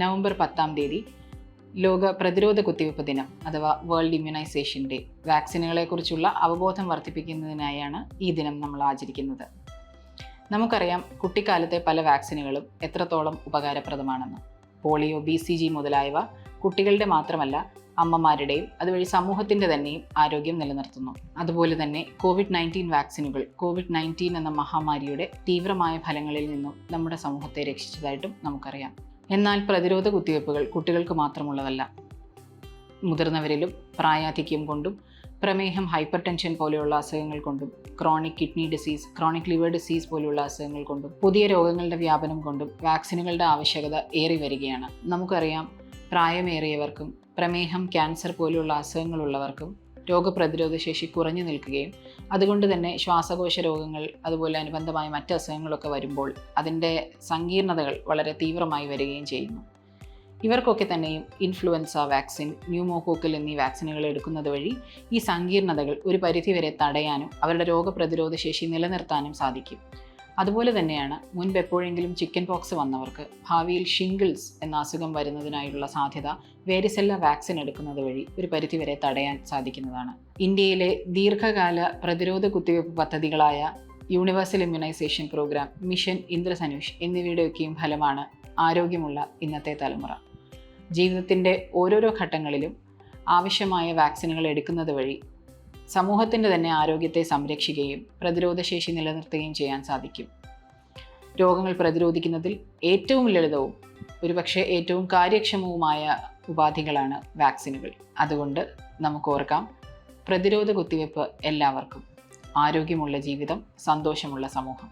November 10 ലോക പ്രതിരോധ കുത്തിവയ്പ്പ് ദിനം അഥവാ വേൾഡ് ഇമ്മ്യൂണൈസേഷൻ ഡേ. വാക്സിനുകളെക്കുറിച്ചുള്ള അവബോധം വർദ്ധിപ്പിക്കുന്നതിനായാണ് ഈ ദിനം നമ്മൾ ആചരിക്കുന്നത്. നമുക്കറിയാം കുട്ടിക്കാലത്തെ പല വാക്സിനുകളും എത്രത്തോളം ഉപകാരപ്രദമാണെന്ന്. പോളിയോ, BCG മുതലായവ കുട്ടികളുടെ മാത്രമല്ല അമ്മമാരുടെയും അതുവഴി സമൂഹത്തിൻ്റെ തന്നെയും ആരോഗ്യം നിലനിർത്തുന്നു. അതുപോലെ തന്നെ COVID-19 വാക്സിനുകൾ COVID-19 എന്ന മഹാമാരിയുടെ തീവ്രമായ ഫലങ്ങളിൽ നിന്നും നമ്മുടെ സമൂഹത്തെ രക്ഷിച്ചതായിട്ടും നമുക്കറിയാം. എന്നാൽ പ്രതിരോധ കുത്തിവയ്പ്പുകൾ കുട്ടികൾക്ക് മാത്രമുള്ളതല്ല. മുതിർന്നവരിലും പ്രായാധിക്യം കൊണ്ടും പ്രമേഹം, ഹൈപ്പർ ടെൻഷൻ പോലെയുള്ള അസുഖങ്ങൾ കൊണ്ടും chronic kidney disease, chronic liver disease പോലെയുള്ള അസുഖങ്ങൾ കൊണ്ടും പുതിയ രോഗങ്ങളുടെ വ്യാപനം കൊണ്ടും വാക്സിനുകളുടെ ആവശ്യകത ഏറി വരികയാണ്. നമുക്കറിയാം പ്രായമേറിയവർക്കും പ്രമേഹം, ക്യാൻസർ പോലെയുള്ള അസുഖങ്ങളുള്ളവർക്കും രോഗപ്രതിരോധ ശേഷി കുറഞ്ഞു നിൽക്കുകയും അതുകൊണ്ട് തന്നെ ശ്വാസകോശ രോഗങ്ങൾ അതുപോലെ അനുബന്ധമായ മറ്റ് അസുഖങ്ങളൊക്കെ വരുമ്പോൾ അതിൻ്റെ സങ്കീർണതകൾ വളരെ തീവ്രമായി വരികയും ചെയ്യുന്നു. ഇവർക്കൊക്കെ തന്നെയും ഇൻഫ്ലുവൻസ വാക്സിൻ, ന്യൂമോകോക്കൽ എന്നീ വാക്സിനുകൾ എടുക്കുന്നത് വഴി ഈ സങ്കീർണതകൾ ഒരു പരിധിവരെ തടയാനും അവരുടെ രോഗപ്രതിരോധ ശേഷി നിലനിർത്താനും സാധിക്കും. അതുപോലെ തന്നെയാണ് മുൻപ് എപ്പോഴെങ്കിലും ചിക്കൻ പോക്സ് വന്നവർക്ക് ഭാവിയിൽ ഷിംഗിൾസ് എന്ന അസുഖം വരുന്നതിനായുള്ള സാധ്യത വേരിസെല്ല വാക്സിൻ എടുക്കുന്നത് വഴി ഒരു പരിധിവരെ തടയാൻ സാധിക്കുന്നതാണ്. ഇന്ത്യയിലെ ദീർഘകാല പ്രതിരോധ കുത്തിവയ്പ്പ് പദ്ധതികളായ universal immunisation programme, mission Indradhanush എന്നിവയുടെയൊക്കെയും ഫലമാണ് ആരോഗ്യമുള്ള ഇന്നത്തെ തലമുറ. ജീവിതത്തിൻ്റെ ഓരോരോ ഘട്ടങ്ങളിലും ആവശ്യമായ വാക്സിനുകൾ എടുക്കുന്നത് വഴി സമൂഹത്തിൻ്റെ തന്നെ ആരോഗ്യത്തെ സംരക്ഷിക്കുകയും പ്രതിരോധശേഷി നിലനിർത്തുകയും ചെയ്യാൻ സാധിക്കും. രോഗങ്ങൾ പ്രതിരോധിക്കുന്നതിൽ ഏറ്റവും ലളിതവും ഒരുപക്ഷെ ഏറ്റവും കാര്യക്ഷമവുമായ ഉപാധികളാണ് വാക്സിനുകൾ. അതുകൊണ്ട് നമുക്ക് ഓർക്കാം, പ്രതിരോധ കുത്തിവയ്പ്പ് എല്ലാവർക്കും. ആരോഗ്യമുള്ള ജീവിതം, സന്തോഷമുള്ള സമൂഹം.